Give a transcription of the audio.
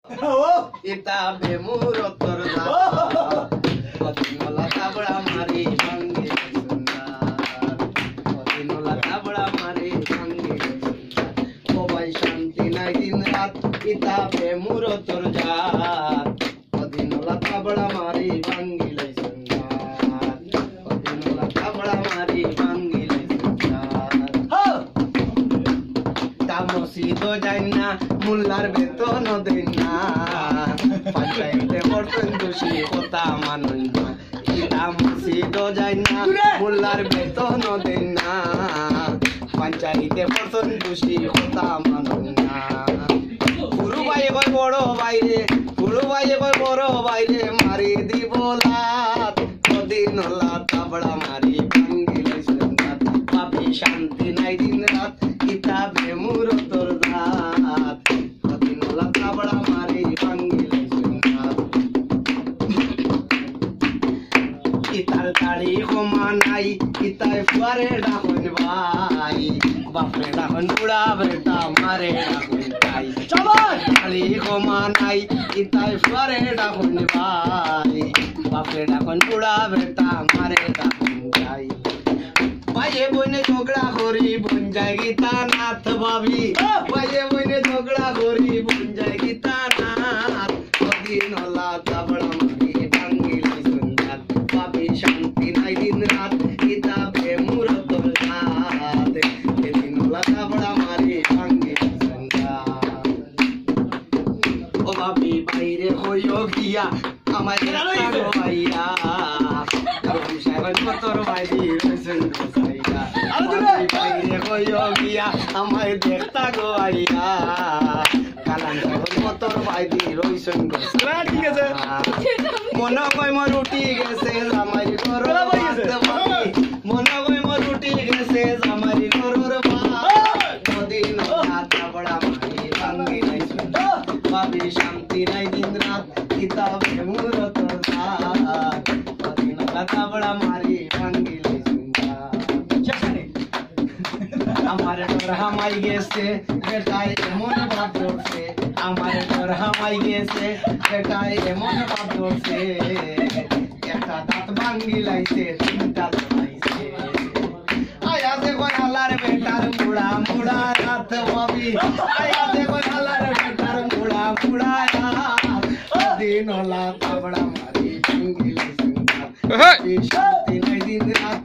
কিতাবে মুরতর কদিনলা তাবড়া মারি ভাঙ্গে কদিনলা তাবড়া মারি ভাঙ্গে সবাই শান্তি নাই দিন রাত কিতাবে মুরতর জাত কদিনলা তাবড়া মারি ভাঙ্গিলে কদিনলা তাবড়া মারি ভাঙ্গিলে মসজিদ যাই না মুল্লার বেতন দেন না পঞ্চায়েতে বর্তন দোষী কথা মানুন না ইটা মসজিদ যাই না মুল্লার বেতন দেন না পঞ্চায়েতে বর্তন দোষী কথা মানুন না গুরু ভাই কয় বড় বাইরে গুরু ভাই কয় বড় বাইরে মারি দিব লাত কদিন লাত তাবড়া মারি ভাঙ্গিলে সুন্দর পাবি শান্তি নাই দিন রাত কিতাবে মুরতর দাত কদিনলা তাবড়া মারি ভাঙ্গিলে সুন্দর ইতার দাড়ি কমা নাই ইতায় ফুয়ারে ডাকন ভাই বাপরে ডাকন বুড়া বেটা মারে ডাকন ভাই চলো দাড়ি কমা নাই ইতায় ফুয়ারে ডাকন ভাই বাপরে ডাকন বুড়া বেটা মারে ডাকন ভাই ভাইয়ে বইনে ঝগড়া করি বোন যায় গীতা নাথ ভাবি ভাইয়ে বইনে ঝগড়া করি বোন যায় গীতা নাথ কদিনলা তাবড়া মারি ভাঙ্গিলে সুন্দর পাবি শান্তি নাই দিন রাত কিতাবে মুরতর জাত কদিনলা তাবড়া মারি ভাঙ্গিলে সুন্দর ও ভাবি বাইরে হইও গিয়া আমার ভাইয়া তোর ভাইদি বাইরে হইও গিয়া আমায় দেখতা গো আইয়া কালান তোর ভাইদি রইসন ঠিক আছে মনে কই মোর উঠি গেছে জামাই ঘর মনে কই মোর উঠি গেছে জামাই ঘরের কদিন তাবড়া মারি ভাঙ্গি নাই পাবি শান্তি নাই দিন রাত কিতাবে মুরতর জাত কদিনলা তাবড়া মারি ভাঙ্গিলে আমার ডর হামাই গেছে বেটাই এমন ভাব ধরছে আমার ডর হামাই গেছে বেটাই এমন ভাব ধরছে একটা দাঁত ভাঙ্গি লাইছে তিনটা লাইছে আয়া দেখো হালার বেটার মুড়া মুড়া রাত ভাবি আয়া দেখো হালার বেটার মুড়া মুড়া রাত দিনলা তাবড়া মারি ভাঙ্গিলে শান্তি নাই দিন রাত